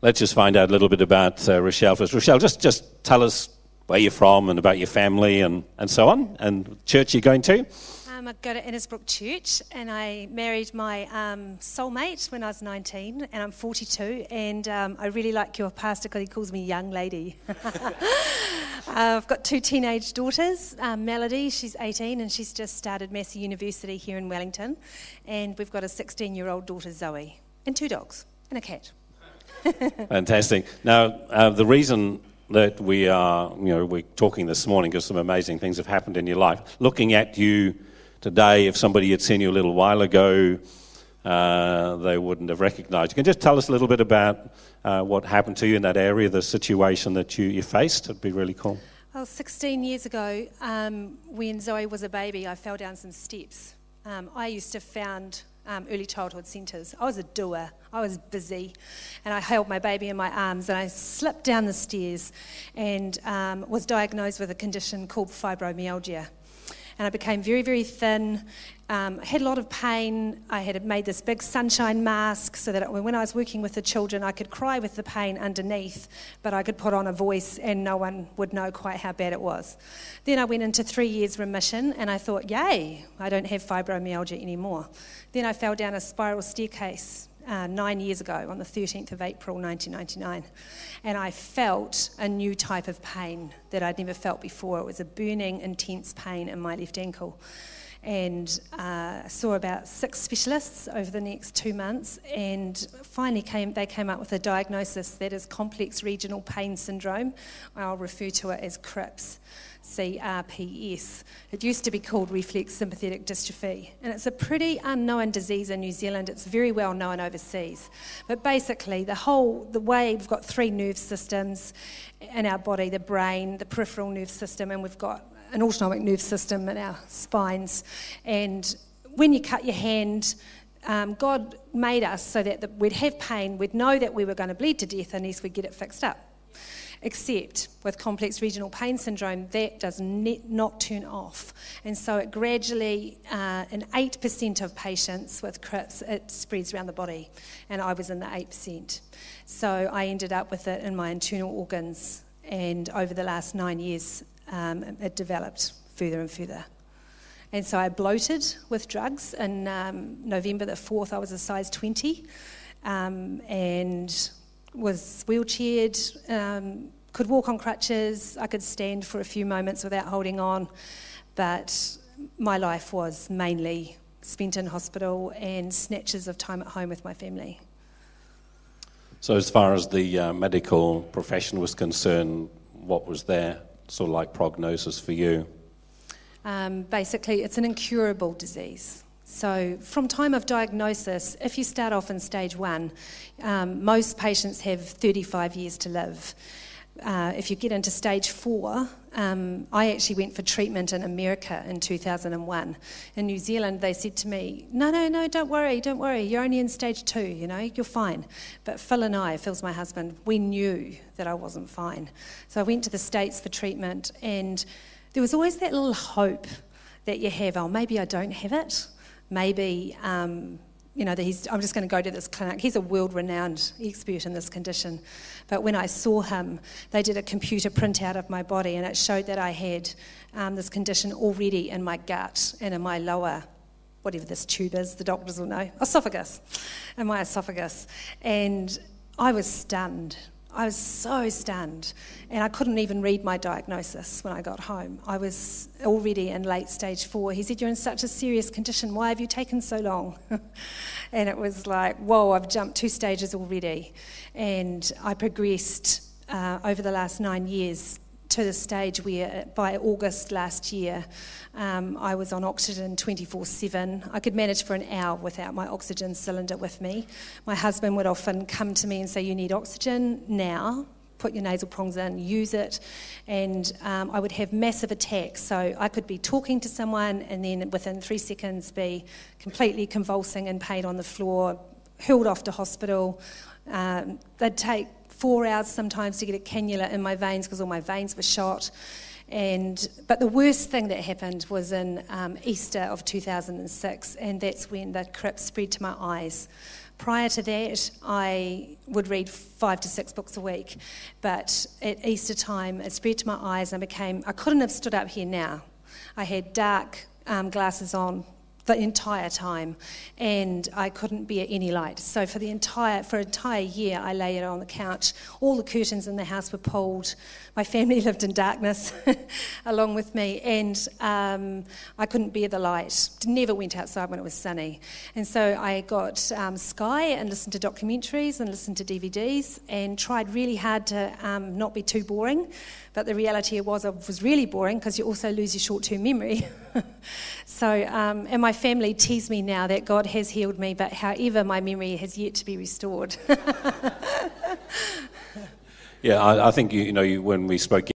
let's just find out a little bit about Rochelle first. Rochelle, just tell us where you're from and about your family and so on, and church you're going to. I go to Innisbrook Church, and I married my soulmate when I was 19, and I'm 42, and I really like your pastor because he calls me young lady. I've got 2 teenage daughters. Melody, she's 18, and she's just started Massey University here in Wellington, and we've got a 16-year-old daughter, Zoe, and 2 dogs, and a cat. Fantastic. Now, the reason that we're talking this morning because some amazing things have happened in your life. Looking at you today, if somebody had seen you a little while ago, they wouldn't have recognised you. Can you just tell us a little bit about what happened to you in that area, the situation that you faced? It'd be really cool. Well, 16 years ago, when Zoe was a baby, I fell down some steps. I used to found early childhood centres. I was a doer. I was busy, and I held my baby in my arms, and I slipped down the stairs and was diagnosed with a condition called fibromyalgia. And I became very, very thin. I had a lot of pain. I had made this big sunshine mask so that when I was working with the children, I could cry with the pain underneath, but I could put on a voice and no one would know quite how bad it was. Then I went into 3 years remission, and I thought, yay, I don't have fibromyalgia anymore. Then I fell down a spiral staircase 9 years ago on the 13th of April 1999, and I felt a new type of pain that I'd never felt before. It was a burning, intense pain in my left ankle, and I saw about 6 specialists over the next 2 months, and finally they came up with a diagnosis that is complex regional pain syndrome. I'll refer to it as CRPS. CRPS. It used to be called reflex sympathetic dystrophy, and it's a pretty unknown disease in New Zealand. It's very well known overseas. But basically, the way we've got 3 nerve systems in our body: the brain, the peripheral nerve system, and we've got an autonomic nerve system in our spines. And when you cut your hand, God made us so that we'd have pain, we'd know that we were going to bleed to death unless we get it fixed up. Except with complex regional pain syndrome, that does not turn off. And so it gradually, in 8% of patients with CRPS, it spreads around the body. And I was in the 8%. So I ended up with it in my internal organs. And over the last 9 years, it developed further and further. And so I bloated with drugs. And November the 4th, I was a size 20. And was wheelchaired, could walk on crutches, I could stand for a few moments without holding on, but my life was mainly spent in hospital and snatches of time at home with my family. So as far as the medical profession was concerned, what was their sort of like prognosis for you? Basically, it's an incurable disease. So from time of diagnosis, if you start off in stage 1, most patients have 35 years to live. If you get into stage 4, I actually went for treatment in America in 2001. In New Zealand, they said to me, no, don't worry, you're only in stage 2, you're fine. But Phil's my husband, we knew that I wasn't fine. So I went to the States for treatment, and there was always that little hope that you have, oh, maybe I don't have it. Maybe, I'm just going to go to this clinic. He's a world-renowned expert in this condition. But when I saw him, they did a computer printout of my body, and it showed that I had this condition already in my gut and in my lower, whatever this tube is, the doctors will know, esophagus, in my esophagus. And I was stunned. I was so stunned, and I couldn't even read my diagnosis when I got home. I was already in late stage 4. He said, you're in such a serious condition, why have you taken so long? And it was like, whoa, I've jumped 2 stages already. And I progressed over the last 9 years to the stage where by August last year, I was on oxygen 24/7. I could manage for an hour without my oxygen cylinder with me. My husband would often come to me and say, you need oxygen now, put your nasal prongs in, use it. And I would have massive attacks. So I could be talking to someone and then within 3 seconds be completely convulsing in pain on the floor, hurled off to hospital. They'd take 4 hours sometimes to get a cannula in my veins because all my veins were shot. But the worst thing that happened was in Easter of 2006, and that's when the crypt spread to my eyes. Prior to that, I would read 5 to 6 books a week, but at Easter time, it spread to my eyes, and I couldn't have stood up here now. I had dark glasses on the entire time, and I couldn't bear any light. So for an entire year, I lay on the couch. All the curtains in the house were pulled. My family lived in darkness along with me, and I couldn't bear the light. Never went outside when it was sunny. And so I got Sky and listened to documentaries and listened to DVDs and tried really hard to not be too boring. But the reality was I was really boring because you also lose your short-term memory. So, and my family tease me now that God has healed me, but however, my memory has yet to be restored. Yeah, I think, when we spoke